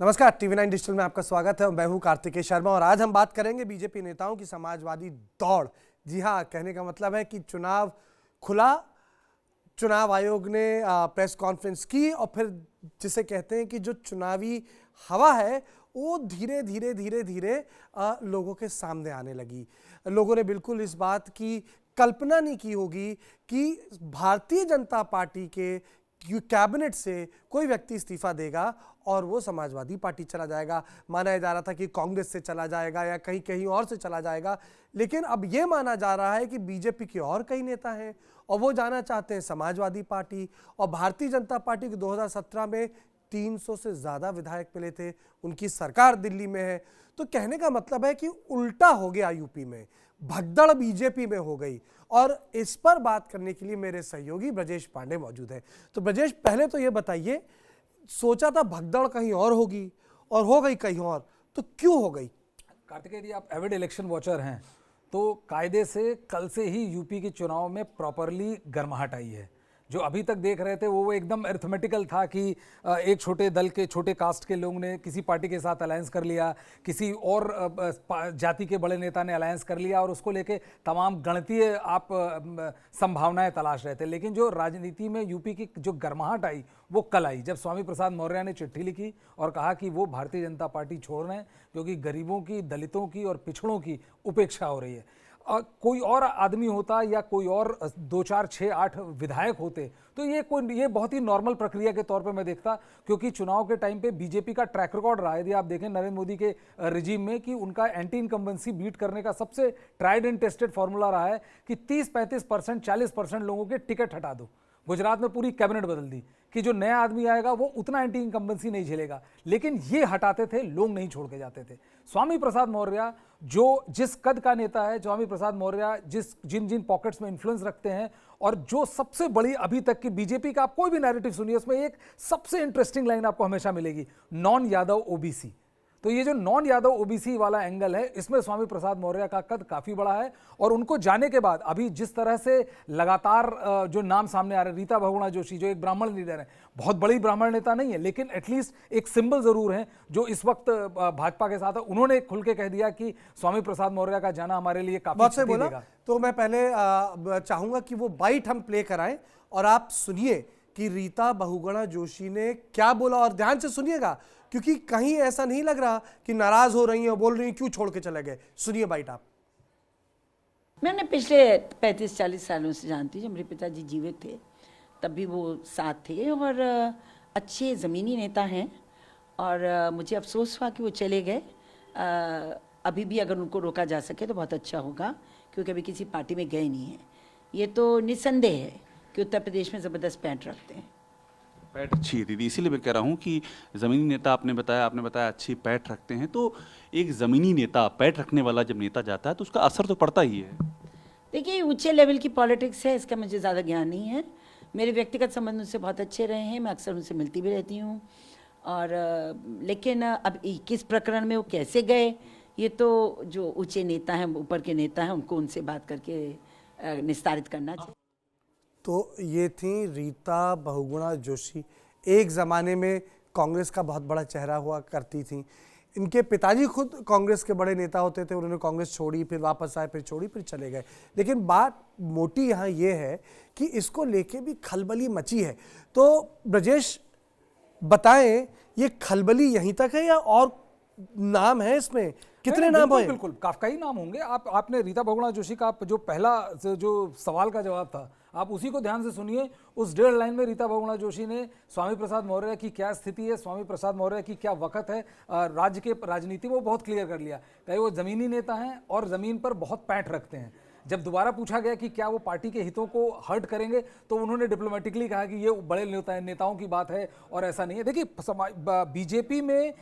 नमस्कार, TV9 digital में आपका स्वागत है। मैं हूं कार्तिकेय शर्मा और आज हम बात करेंगे बीजेपी नेताओं की समाजवादी दौड़। जी हां, कहने का मतलब है कि चुनाव खुला, चुनाव आयोग ने प्रेस कॉन्फ्रेंस की और फिर जिसे कहते हैं कि जो चुनावी हवा है वो धीरे धीरे धीरे धीरे लोगों के सामने आने लगी। लोगों ने बिल्कुल इस बात की कल्पना नहीं की होगी कि भारतीय जनता पार्टी के कैबिनेट से कोई व्यक्ति इस्तीफा देगा और वो समाजवादी पार्टी चला जाएगा। माना जा रहा था कि कांग्रेस से चला जाएगा या कहीं कहीं और से चला जाएगा, लेकिन अब ये माना जा रहा है कि बीजेपी के और कई नेता हैं और वो जाना चाहते हैं समाजवादी पार्टी। और भारतीय जनता पार्टी के 2017 में 300 से ज़्यादा विधायक मिले थे, उनकी सरकार दिल्ली में है। तो कहने का मतलब है कि उल्टा हो गया यूपी में, भगदड़ बीजेपी में हो गई। और इस पर बात करने के लिए मेरे सहयोगी ब्रजेश पांडे मौजूद हैं। तो ब्रजेश, पहले तो ये बताइए, सोचा था भगदड़ कहीं और होगी और हो गई कहीं और, तो क्यों हो गई? कार्तिकेय जी, आप एविड इलेक्शन वॉचर हैं, तो कायदे से कल से ही यूपी के चुनाव में प्रॉपरली गर्माहट आई है। जो अभी तक देख रहे थे वो एकदम अरिथमेटिकल था कि एक छोटे दल के, छोटे कास्ट के लोगों ने किसी पार्टी के साथ अलायंस कर लिया, किसी और जाति के बड़े नेता ने अलायंस कर लिया और उसको लेके तमाम गणितीय आप संभावनाएं तलाश रहे थे। लेकिन जो राजनीति में यूपी की जो गर्माहट आई वो कल आई, जब स्वामी प्रसाद मौर्य ने चिट्ठी लिखी और कहा कि वो भारतीय जनता पार्टी छोड़ रहे हैं क्योंकि गरीबों की, दलितों की और पिछड़ों की उपेक्षा हो रही है। कोई और आदमी होता या कोई और 2, 4, 6, 8 विधायक होते तो ये बहुत ही नॉर्मल प्रक्रिया के तौर पे मैं देखता, क्योंकि चुनाव के टाइम पे बीजेपी का ट्रैक रिकॉर्ड रहा है। यदि आप देखें नरेंद्र मोदी के रिजीम में कि उनका एंटी इनकम्बेंसी बीट करने का सबसे ट्राइड एंड टेस्टेड फॉर्मूला रहा है कि 30-35%, 40% लोगों के टिकट हटा दो। गुजरात में पूरी कैबिनेट बदल दी कि जो नया आदमी आएगा वो उतना एंटी इनकम्बेंसी नहीं झेलेगा, लेकिन ये हटाते थे, लोग नहीं छोड़ के जाते थे। स्वामी प्रसाद मौर्य जो जिस कद का नेता है, स्वामी प्रसाद मौर्य जिन जिन पॉकेट्स में इन्फ्लुएंस रखते हैं, और जो सबसे बड़ी अभी तक की बीजेपी का आप कोई भी नैरेटिव सुनिए, उसमें एक सबसे इंटरेस्टिंग लाइन आपको हमेशा मिलेगी, नॉन यादव ओबीसी। तो ये जो नॉन यादव ओबीसी वाला एंगल है, इसमें स्वामी प्रसाद मौर्य का कद काफी बड़ा है। और उनको जाने के बाद अभी जिस तरह से लगातार जो नाम सामने आ रहे, रीता बहुगुणा जोशी जो एक ब्राह्मण लीडर है, बहुत बड़ी ब्राह्मण नेता नहीं है लेकिन एटलीस्ट एक सिंबल जरूर है जो इस वक्त भाजपा के साथ है, उन्होंने खुल के कह दिया कि स्वामी प्रसाद मौर्य का जाना हमारे लिए काफी क्षति देगा। तो मैं पहले चाहूंगा कि वो बाइट हम प्ले कराएं और आप सुनिए कि रीता बहुगुणा जोशी ने क्या बोला, और ध्यान से सुनिएगा क्योंकि कहीं ऐसा नहीं लग रहा कि नाराज हो रही हैं और बोल रही हैं क्यों छोड़ के चले गए। सुनिए बाइट आप। मैं उन्हें पिछले 35-40 सालों से जानती हूँ। जब मेरे पिताजी जीवित थे तब भी वो साथ थे और अच्छे ज़मीनी नेता हैं। और मुझे अफसोस हुआ कि वो चले गए। अभी भी अगर उनको रोका जा सके तो बहुत अच्छा होगा, क्योंकि अभी किसी पार्टी में गए नहीं हैं। ये तो निस्संदेह है कि उत्तर प्रदेश में ज़बरदस्त पैंट रखते हैं। पैठ अच्छी है दीदी, इसीलिए मैं कह रहा हूँ कि ज़मीनी नेता आपने बताया अच्छी पैठ रखते हैं। तो एक ज़मीनी नेता, पैठ रखने वाला जब नेता जाता है तो उसका असर तो पड़ता ही है। देखिए, ऊंचे लेवल की पॉलिटिक्स है, इसका मुझे ज़्यादा ज्ञान नहीं है। मेरे व्यक्तिगत संबंध उनसे बहुत अच्छे रहे हैं, मैं अक्सर उनसे मिलती भी रहती हूँ। और लेकिन अब किस प्रकरण में वो कैसे गए, ये तो जो ऊँचे नेता हैं, ऊपर के नेता हैं, उनको उनसे बात करके निस्तारित करना चाहिए। तो ये थी रीता बहुगुणा जोशी, एक ज़माने में कांग्रेस का बहुत बड़ा चेहरा हुआ करती थी। इनके पिताजी खुद कांग्रेस के बड़े नेता होते थे, उन्होंने कांग्रेस छोड़ी, फिर वापस आए, फिर छोड़ी, फिर चले गए। लेकिन बात मोटी यहाँ ये है कि इसको लेके भी खलबली मची है। तो ब्रजेश बताएं, ये खलबली यहीं तक है या और नाम है इसमें? कितने नाम हैं? बिल्कुल काफी नाम होंगे। आपने रीता बहुगुणा जोशी का जो पहला जो सवाल का जवाब था, आप उसी को ध्यान से सुनिए। उस 1.5 लाइन में रीता बहुगुणा जोशी ने स्वामी प्रसाद मौर्य की क्या स्थिति है, स्वामी प्रसाद मौर्य की क्या वक्त है राज्य के राजनीति में, वो बहुत क्लियर कर लिया। कहीं वो जमीनी नेता हैं और जमीन पर बहुत पैंठ रखते हैं। जब दोबारा पूछा गया कि क्या वो पार्टी के हितों को हर्ट करेंगे, तो उन्होंने डिप्लोमेटिकली कहा कि ये बड़े नेताओं की बात है और ऐसा नहीं है। देखिए, बीजेपी में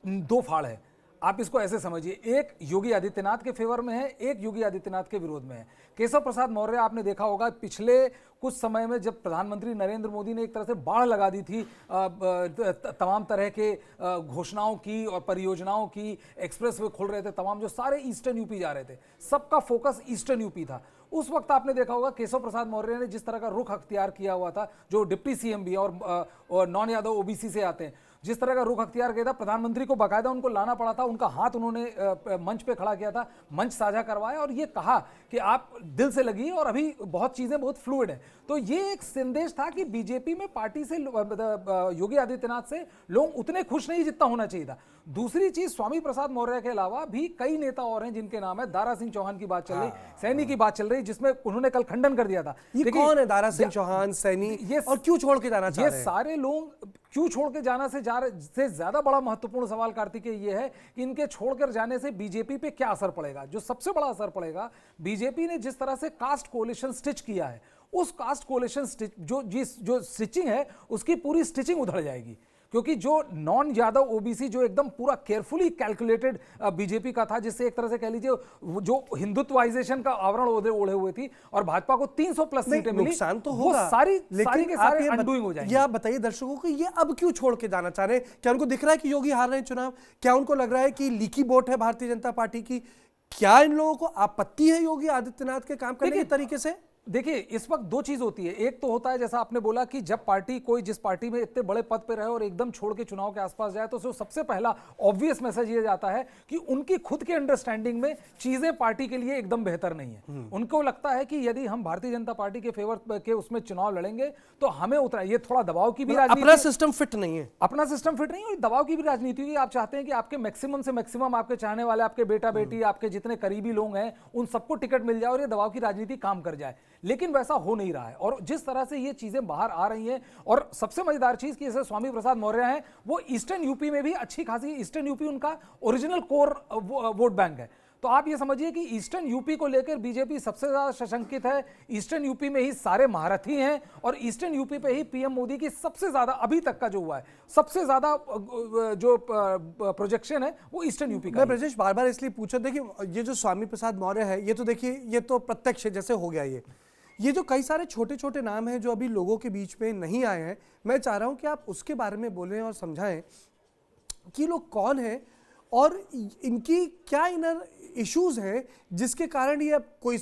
2 फाड़ है, आप इसको ऐसे समझिए, एक योगी आदित्यनाथ के फेवर में है, एक योगी आदित्यनाथ के विरोध में है। केशव प्रसाद मौर्य आपने देखा होगा पिछले कुछ समय में जब प्रधानमंत्री नरेंद्र मोदी ने एक तरह से बाढ़ लगा दी थी तमाम तरह के घोषणाओं की और परियोजनाओं की, एक्सप्रेस वे खुल रहे थे, तमाम जो सारे ईस्टर्न यूपी जा रहे थे, सबका फोकस ईस्टर्न यूपी था। उस वक्त आपने देखा होगा केशव प्रसाद मौर्य ने जिस तरह का रुख अख्तियार किया हुआ था, जो डिप्टी सीएम भी है और नॉन यादव ओबीसी से आते हैं, जिस तरह का रुख अख्तियार किया था, प्रधानमंत्री को बाकायदा उनको लाना पड़ा था, उनका हाथ उन्होंने मंच पे खड़ा किया था, मंच साझा करवाया और ये कहा कि आप दिल से लगिए और अभी बहुत चीजें बहुत फ्लूइड है। तो ये एक संदेश था कि बीजेपी में पार्टी से योगी आदित्यनाथ से लोग उतने खुश नहीं जितना होना चाहिए था। दूसरी चीज, स्वामी प्रसाद मौर्य के अलावा भी कई नेता और हैं जिनके नाम है, दारा सिंह चौहान की बात चल रही, सैनी की बात चल रही, जिसमें उन्होंने कल खंडन कर दिया था। ये कौन है दारा सिंह चौहान, सैनी, और क्यों छोड़ के जाना चाह रहे हैं? ये सारे लोग क्यों छोड़ के जाना से ज्यादा बड़ा महत्वपूर्ण सवाल कार्तिकेय ये है कि इनके छोड़कर जाने से बीजेपी पे क्या असर पड़ेगा। जो सबसे बड़ा असर पड़ेगा, बीजेपी ने जिस तरह से कास्ट कोलिशन स्टिच किया है, उस कास्ट कोलिशन स्टिच जो स्टिचिंग है उसकी पूरी स्टिचिंग उधड़ जाएगी, क्योंकि जो नॉन यादव ओबीसी जो एकदम पूरा केयरफुली कैलकुलेटेड बीजेपी का था, जिससे एक तरह से कह लीजिए जो हिंदुत्वाइजेशन का आवरण ओढ़े हुए थी और भाजपा को 300 प्लस सीटें मिली, नुकसान तो होगा, सारी लेकिन के सारे अनडूइंग हो जाएंगे। ये आप बताइए दर्शकों को, ये अब क्यों छोड़ के जाना चाह रहे हैं? क्या उनको दिख रहा है कि योगी हार रहे हैं चुनाव? क्या उनको लग रहा है कि लीकी बोट है भारतीय जनता पार्टी की? क्या इन लोगों को आपत्ति है योगी आदित्यनाथ के काम करने के तरीके से? देखिए, इस वक्त दो चीज होती है। एक तो होता है जैसा आपने बोला कि जब पार्टी कोई जिस पार्टी में इतने बड़े पद पे रहे और एकदम छोड़ के चुनाव के आसपास जाए, तो सबसे पहला ऑब्वियस मैसेज ये जाता है कि उनकी खुद के अंडरस्टैंडिंग में चीजें पार्टी के लिए एकदम बेहतर नहीं है। उनको लगता है कि यदि हम भारतीय जनता पार्टी के फेवर के उसमें चुनाव लड़ेंगे तो हमें उतना, ये थोड़ा दबाव की भी राजनीति, अपना सिस्टम फिट नहीं है, अपना सिस्टम फिट नहीं है, और दबाव की भी राजनीति हुई। आप चाहते हैं कि आपके मैक्सिमम से मैक्सिमम आपके चाहने वाले, आपके बेटा बेटी, आपके जितने करीबी लोग हैं, उन सबको टिकट मिल जाए और ये दबाव की राजनीति काम कर जाए, लेकिन वैसा हो नहीं रहा है। और जिस तरह से ये चीजें बाहर आ रही हैं, और सबसे मजेदार चीज कि जैसे स्वामी प्रसाद मौर्य हैं, वो ईस्टर्न यूपी में भी अच्छी खासी, ईस्टर्न यूपी उनका ओरिजिनल कोर वोट बैंक है। तो आप ये समझिए कि ईस्टर्न यूपी को लेकर बीजेपी सबसे ज्यादा सशंकित है। ईस्टर्न यूपी में ही सारे महारथी हैं और ईस्टर्न यूपी पे ही पीएम मोदी की सबसे ज्यादा अभी तक का जो हुआ है, सबसे ज्यादा जो प्रोजेक्शन है वो ईस्टर्न यूपी का। मैं ब्रजेश बार बार इसलिए पूछा, देखिए ये जो स्वामी प्रसाद मौर्य है, ये तो देखिए ये तो प्रत्यक्ष जैसे हो गया। ये जो कई सारे छोटे छोटे नाम हैं जो अभी लोगों के बीच में नहीं आए हैं, मैं चाह रहा हूं कि आप उसके बारे में बोलें और समझाएं कि लोग कौन हैं और इनकी क्या इनर इश्यूज हैं जिसके कारण ये कोई,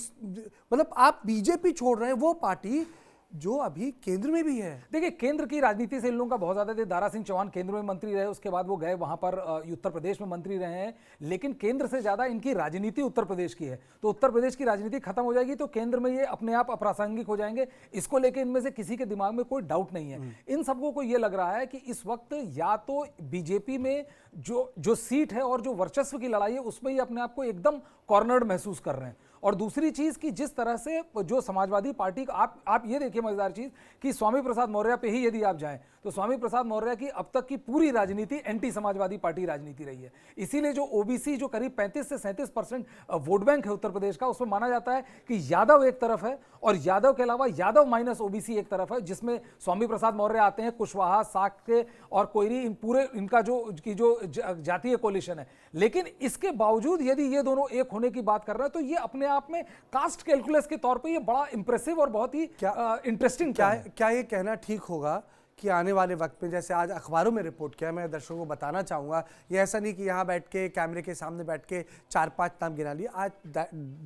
मतलब आप बीजेपी छोड़ रहे हैं, वो पार्टी जो अभी केंद्र में भी है। देखिए, केंद्र की राजनीति से इन लोगों का बहुत ज्यादा, दारा सिंह चौहान केंद्र में मंत्री रहे, उसके बाद वो गए वहां पर उत्तर प्रदेश में मंत्री रहे हैं, लेकिन केंद्र से ज्यादा इनकी राजनीति उत्तर प्रदेश की है। तो उत्तर प्रदेश की राजनीति खत्म हो जाएगी तो केंद्र में ये अपने आप अप्रासंगिक हो जाएंगे, इसको लेकर इनमें से किसी के दिमाग में कोई डाउट नहीं है। इन सबको को ये लग रहा है कि इस वक्त या तो बीजेपी में जो सीट है और जो वर्चस्व की लड़ाई है उसमें ये अपने आप को एकदम कॉर्नर्ड महसूस कर रहे हैं। और दूसरी चीज कि जिस तरह से जो समाजवादी पार्टी का आप ये देखिए मजेदार चीज कि स्वामी प्रसाद मौर्य पे ही यदि आप जाएं तो स्वामी प्रसाद मौर्य की अब तक की पूरी राजनीति एंटी समाजवादी पार्टी राजनीति रही है। इसीलिए जो ओबीसी जो करीब 35 से 37% वोट बैंक है उत्तर प्रदेश का, उसमें माना जाता है कि यादव एक तरफ है और यादव के अलावा यादव माइनस ओबीसी एक तरफ है, जिसमें स्वामी प्रसाद मौर्य आते हैं, कुशवाहा, साक्य और कोयरी, इन पूरे इनका जो जातीय कोलिशन है। लेकिन इसके बावजूद यदि ये दोनों एक होने की बात कर रहे हैं तो ये अपने आप में कास्ट कैलकुलस के तौर पे ये बड़ा इंप्रेसिव और बहुत ही इंटरेस्टिंग। क्या ये कहना ठीक होगा कि आने वाले वक्त में, जैसे आज अखबारों में रिपोर्ट किया, मैं दर्शकों को बताना चाहूँगा, ये ऐसा नहीं कि यहाँ बैठ के कैमरे के सामने बैठ के 4-5 नाम गिना लिए, आज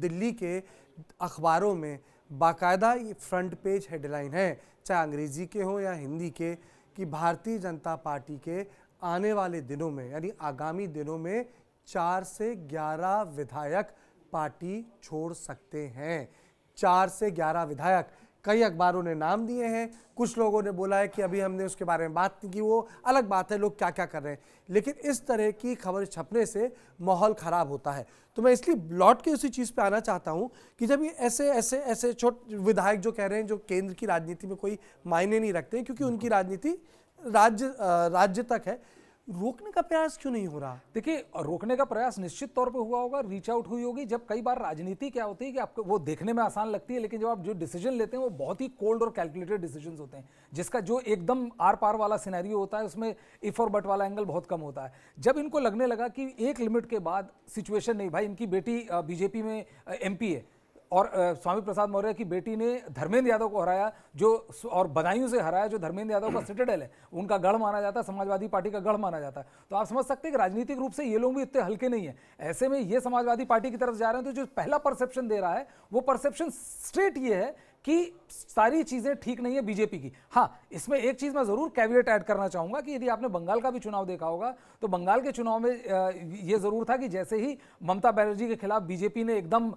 दिल्ली के अखबारों में बाकायदा फ्रंट पेज हेडलाइन है, चाहे अंग्रेजी के हों या हिंदी के, कि भारतीय जनता पार्टी के आने वाले दिनों में, यानी आगामी दिनों में 4 से 11 विधायक पार्टी छोड़ सकते हैं। 4 से 11 विधायक, कई अखबारों ने नाम दिए हैं, कुछ लोगों ने बोला है कि अभी हमने उसके बारे में बात नहीं की, वो अलग बात है लोग क्या क्या कर रहे हैं, लेकिन इस तरह की खबर छपने से माहौल ख़राब होता है। तो मैं इसलिए लौट के उसी चीज़ पे आना चाहता हूं कि जब ये ऐसे छोटे विधायक जो कह रहे हैं जो केंद्र की राजनीति में कोई मायने नहीं रखते हैं क्योंकि उनकी राजनीति राज्य तक है, रोकने का प्रयास क्यों नहीं हो रहा? देखिए, रोकने का प्रयास निश्चित तौर पे हुआ होगा, रीच आउट हुई होगी। जब कई बार राजनीति क्या होती है कि आपको वो देखने में आसान लगती है, लेकिन जब आप जो डिसीजन लेते हैं वो बहुत ही कोल्ड और कैलकुलेटेड डिसीजंस होते हैं, जिसका जो एकदम आर पार वाला सिनेरियो होता है उसमें इफ और बट वाला एंगल बहुत कम होता है। जब इनको लगने लगा कि एक लिमिट के बाद सिचुएशन नहीं, भाई इनकी बेटी बीजेपी में एमपी है और स्वामी प्रसाद मौर्य की बेटी ने धर्मेंद्र यादव को हराया, जो और बदायूं से हराया, जो धर्मेंद्र यादव का सिटाडेल है, उनका गढ़ माना जाता है, समाजवादी पार्टी का गढ़ माना जाता है। तो आप समझ सकते हैं कि राजनीतिक रूप से ये लोग भी इतने हल्के नहीं है। ऐसे में ये समाजवादी पार्टी की तरफ जा रहे हैं तो जो पहला परसेप्शन दे रहा है वो परसेप्शन स्ट्रेट ये है कि सारी चीजें ठीक नहीं है बीजेपी की। हाँ, इसमें एक चीज मैं जरूर कैविएट ऐड करना चाहूंगा कि यदि आपने बंगाल का भी चुनाव देखा होगा तो बंगाल के चुनाव में ये जरूर था कि जैसे ही ममता बनर्जी के खिलाफ बीजेपी ने एकदम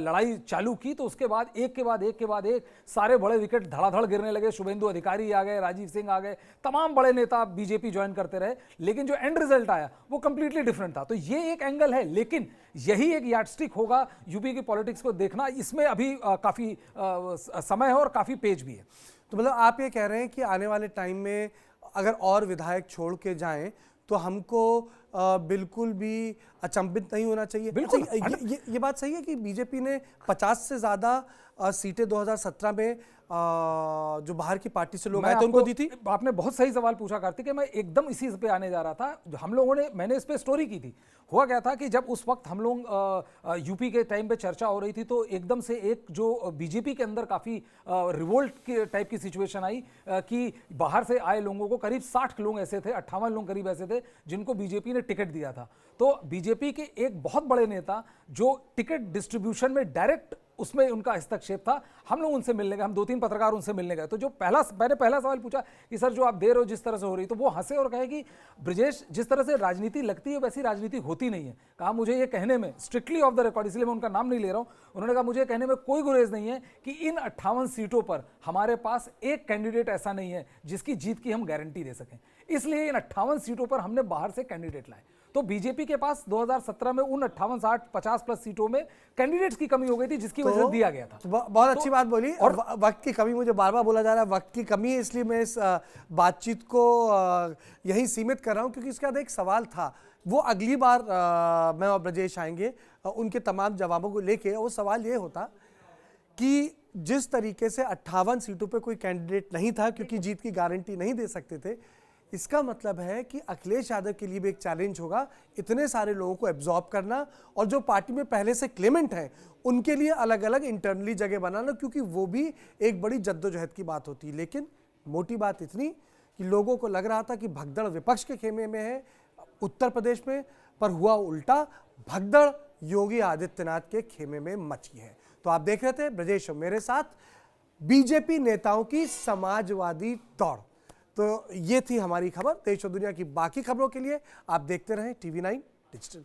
लड़ाई चालू की तो उसके बाद एक के बाद एक सारे बड़े विकेट धड़ाधड़ गिरने लगे। शुभेंदु अधिकारी आ गए, राजीव सिंह आ गए, तमाम बड़े नेता बीजेपी ज्वाइन करते रहे, लेकिन जो एंड रिजल्ट आया वो कंप्लीटली डिफरेंट था। तो ये एक एंगल है, लेकिन यही एक यार्डस्टिक होगा यूपी की पॉलिटिक्स को देखना। इसमें अभी काफी समय है और काफी पेज भी है। तो मतलब आप ये कह रहे हैं कि आने वाले टाइम में अगर और विधायक छोड़ के जाएं तो हमको बिल्कुल भी अचंभित नहीं होना चाहिए। बिल्कुल। अच्छा, ये बात सही है कि बीजेपी ने 50 से ज्यादा सीटें 2017 में जो बाहर की पार्टी से लोग आए थे उनको दी थी। आपने बहुत सही सवाल पूछा कार्तिक, मैं एकदम इसी पे आने जा रहा था। हम लोगों ने, मैंने इस पे स्टोरी की थी। हुआ क्या था कि जब उस वक्त हम लोग यूपी के टाइम पे चर्चा हो रही थी तो एकदम से एक जो बीजेपी के अंदर काफी रिवोल्ट के टाइप की सिचुएशन आई कि बाहर से आए लोगों को करीब 60 लोग ऐसे थे, 58 लोग करीब ऐसे थे जिनको बीजेपी ने टिकट दिया था। तो बीजेपी के एक बहुत बड़े नेता जो टिकट डिस्ट्रीब्यूशन में डायरेक्ट उसमें उनका हस्तक्षेप था, हम लोग उनसे मिलने गए, हम 2-3 पत्रकार उनसे मिलने गए। तो जो मैंने पहला सवाल पूछा कि सर जो आप दे रहे हो जिस तरह से हो रही, तो वो हंसे और कहे कि ब्रिजेश जिस तरह से राजनीति लगती है वैसी राजनीति होती नहीं है। कहा मुझे ये कहने में स्ट्रिक्टली ऑफ द रिकॉर्ड, इसलिए मैं उनका नाम नहीं ले रहा हूं, उन्होंने कहा मुझे कहने में कोई गुरेज नहीं है कि इन 58 सीटों पर हमारे पास एक कैंडिडेट ऐसा नहीं है जिसकी जीत की हम गारंटी दे सकें, इसलिए इन 58 सीटों पर हमने बाहर से कैंडिडेट लाए। तो बीजेपी के पास 2017 में उन 58, 60, 50 प्लस सीटों में कैंडिडेट्स की कमी हो गई थी जिसकी वजह से दिया गया था। बहुत अच्छी बात बोली। और वक्त की कमी, मुझे बार बार बोला जा रहा है वक्त की कमी है, इसलिए मैं इस बातचीत को यहीं सीमित कर रहा हूं क्योंकि इसका एक सवाल था वो अगली बार मैं और ब्रजेश आएंगे उनके तमाम जवाबों को लेके। वो सवाल ये होता कि जिस तरीके से 58 सीटों पे कोई कैंडिडेट नहीं था क्योंकि जीत की गारंटी नहीं दे सकते थे, इसका मतलब है कि अखिलेश यादव के लिए भी एक चैलेंज होगा इतने सारे लोगों को एब्जॉर्ब करना और जो पार्टी में पहले से क्लेमेंट हैं उनके लिए अलग अलग इंटरनली जगह बनाना, क्योंकि वो भी एक बड़ी जद्दोजहद की बात होती है। लेकिन मोटी बात इतनी कि लोगों को लग रहा था कि भगदड़ विपक्ष के खेमे में है उत्तर प्रदेश में, पर हुआ उल्टा, भगदड़ योगी आदित्यनाथ के खेमे में मची है। तो आप देख रहे थे ब्रजेश मेरे साथ बीजेपी नेताओं की समाजवादी दौड़। तो ये थी हमारी खबर। देश और दुनिया की बाकी खबरों के लिए आप देखते रहें TV9 डिजिटल।